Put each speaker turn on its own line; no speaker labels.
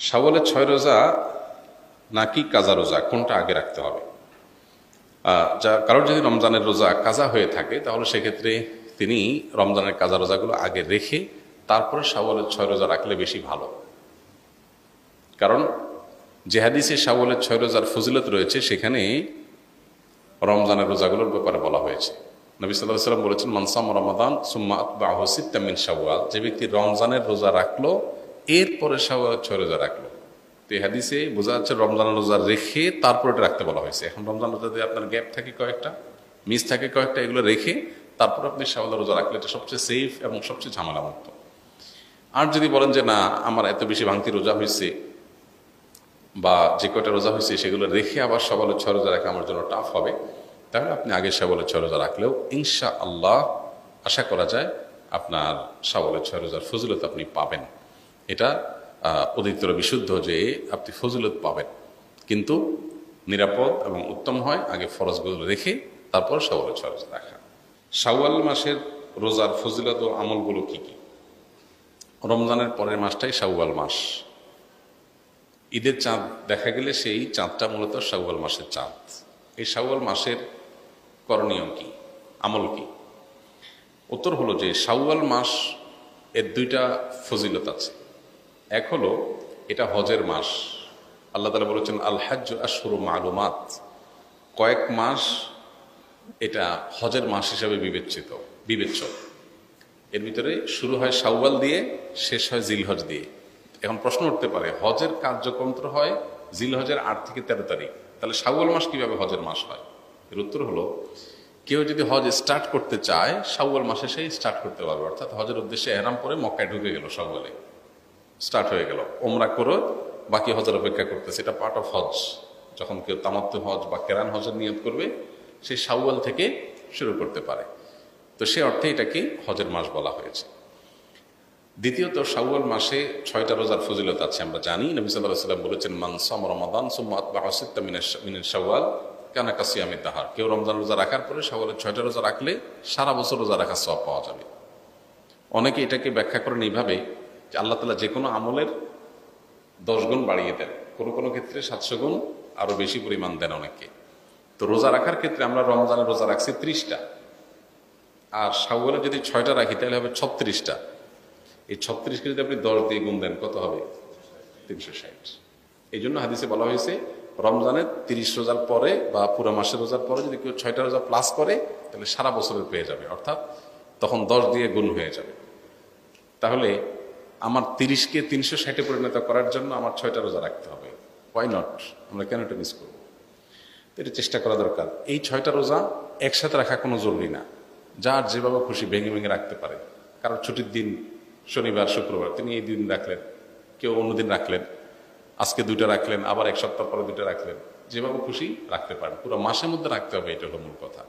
শাওয়ালের 6 রোজা নাকি কাজা রোজা কোনটা আগে রাখতে হবে? যা কারোর যদি রমজানের রোজা কাজা হয়ে থাকে তাহলে সেক্ষেত্রে তিনি রমজানের কাজা রোজাগুলো আগে রেখে তারপরে শাওয়ালের 6 রোজা রাখলে বেশি ভালো। কারণ যে হাদিসে শাওয়ালের 6 রোজার ফজিলত রয়েছে সেখানে রমজানের রোজাগুলোর ব্যাপারে বলা হয়েছে। নবী সাল্লাল্লাহু আলাইহি ওয়াসাল্লাম বলেছেন, মান সামা রমাদান সুম্মা আতবাহু সিত্তাম মিন শাওয়াল, যে ব্যক্তি রমজানের রোজা রাখলো এরপরে শাওয়ালের 6 রোজা রাখলো। তো এই হাদিসে বোঝা যাচ্ছে রমজানের রোজা রেখে তারপরে এটা রাখতে বলা হয়েছে। এখন রমজান রোজাতে আপনার গ্যাপ থাকে কয়েকটা, মিস থাকে কয়েকটা, এগুলো রেখে তারপর আপনি শাওয়ালের রোজা রাখলে এটা সবচেয়ে সেফ এবং সবচেয়ে ঝামেলামুক্ত। আর যদি বলেন যে না, আমার এত বেশি ভাঙতি রোজা হয়েছে বা যে কয়টা রোজা হয়েছে সেগুলো রেখে আবার শাওয়ালের 6 রোজা রাখা আমার জন্য টাফ হবে, তাহলে আপনি আগে শাওয়ালের 6 রোজা রাখলেও ইনশাআল্লাহ আশা করা যায় আপনার শাওয়ালের 6 রোজার ফজিলত আপনি পাবেন। এটা অধিকতর বিশুদ্ধ যে আপনি ফজিলত পাবেন, কিন্তু নিরাপদ এবং উত্তম হয় আগে ফরজগুলো রেখে তারপর শাওয়ালের 6 রোজা রাখা। শাওয়াল মাসের রোজার ফজিলত ও আমলগুলো কি কি? রমজানের পরের মাসটাই শাওয়াল মাস। ঈদের চাঁদ দেখা গেলে সেই চাঁদটা মূলত শাওয়াল মাসের চাঁদ। এই শাওয়াল মাসের করণীয় কি, আমল কি? উত্তর হলো যে শাওয়াল মাস এর দুইটা ফজিলত আছে। এক হলো এটা হজের মাস। আল্লাহ তাআলা বলেছেন, আল হাজ্জু আশহুরু মালুমাত, কয়েক মাস এটা হজের মাস হিসাবে বিবেচ্য। এর ভিতরে শুরু হয় শাওয়াল দিয়ে, শেষ হয় জিলহজ দিয়ে। এখন প্রশ্ন উঠতে পারে, হজের কার্যক্রম তো হয় জিলহজের 8 থেকে 13 তারিখ, তাহলে শাওয়াল মাস কিভাবে হজের মাস হয়? এর উত্তর হলো, কেউ যদি হজ স্টার্ট করতে চায় শাওয়াল মাসে সেই স্টার্ট করতে পারবে। অর্থাৎ হজের উদ্দেশ্যে এহরাম পরে মক্কায় ঢুকে গেল, শাওয়ালে স্টার্ট হয়ে গেল, ওমরা করে বাকি হজের অপেক্ষা করতেছে। এটা পার্ট অফ হজ। যখন কেউ তামাত্তু হজ বা কেরান হজের নিয়ত করবে সে শাওয়াল থেকে শুরু করতে পারে। তো সে অর্থে এটাকে হজের মাস বলা হয়েছে। দ্বিতীয়ত, শাওয়াল মাসে 6টা রোজার ফজিলত আছে আমরা জানি। নবী সাল্লাল্লাহু আলাইহি ওয়াসাল্লাম বলেছেন, মান সামা রমাদান সুম্মা আতবাহু সিত্তাম মিন শাওয়াল কানা কাসিয়ামিদ দাহার। কেউ রমজান রোজা রাখার পরে শাওয়ালের 6টা রোজা রাখলে সারা বছর রোজা রাখার সওয়াব পাওয়া যাবে। অনেকে এটাকে ব্যাখ্যা করেন এইভাবে যে আল্লাহ তাআলা যে কোনো আমলের 10 গুণ বাড়িয়ে দেন, কোনো কোনো ক্ষেত্রে 700 গুণ আরো বেশি পরিমাণ দেন অনেকে। তো রোজা রাখার ক্ষেত্রে আমরা রমজানের রোজা রাখছি 30টা, আর শাওয়ালে যদি 6টা রাখি তাহলে হবে 36টা। এই 36কে যদি আপনি 10 দিয়ে গুণ দেন কত হবে? 360। এই জন্য হাদিসে বলা হয়েছে রমজানের 30 রোজার পরে বা পুরো মাসের রোজার পরে যদি কেউ 6টা রোজা প্লাস করে তাহলে সারা বছরের পেয়ে যাবে, অর্থাৎ তখন 10 দিয়ে গুণ হয়ে যাবে। তাহলে আমার 30কে 360-এ পরিণত করার জন্য আমার 6টা রোজা রাখতে হবে। Why not? আমরা কেন এটা মিস করবো? তো এটা চেষ্টা করা দরকার। এই 6টা রোজা একসাথে রাখা কোনো জরুরি না, যার যেভাবে খুশি ভেঙে ভেঙে রাখতে পারে। কারণ ছুটির দিন শনিবার শুক্রবার, তিনি এই দিন রাখলেন, কেউ অন্যদিন রাখলেন, আজকে 2টা রাখলেন, আবার 1 সপ্তাহ পরে 2টা রাখলেন, যেভাবে খুশি রাখতে পারেন। পুরো মাসের মধ্যে রাখতে হবে, এটা হলো মূল কথা।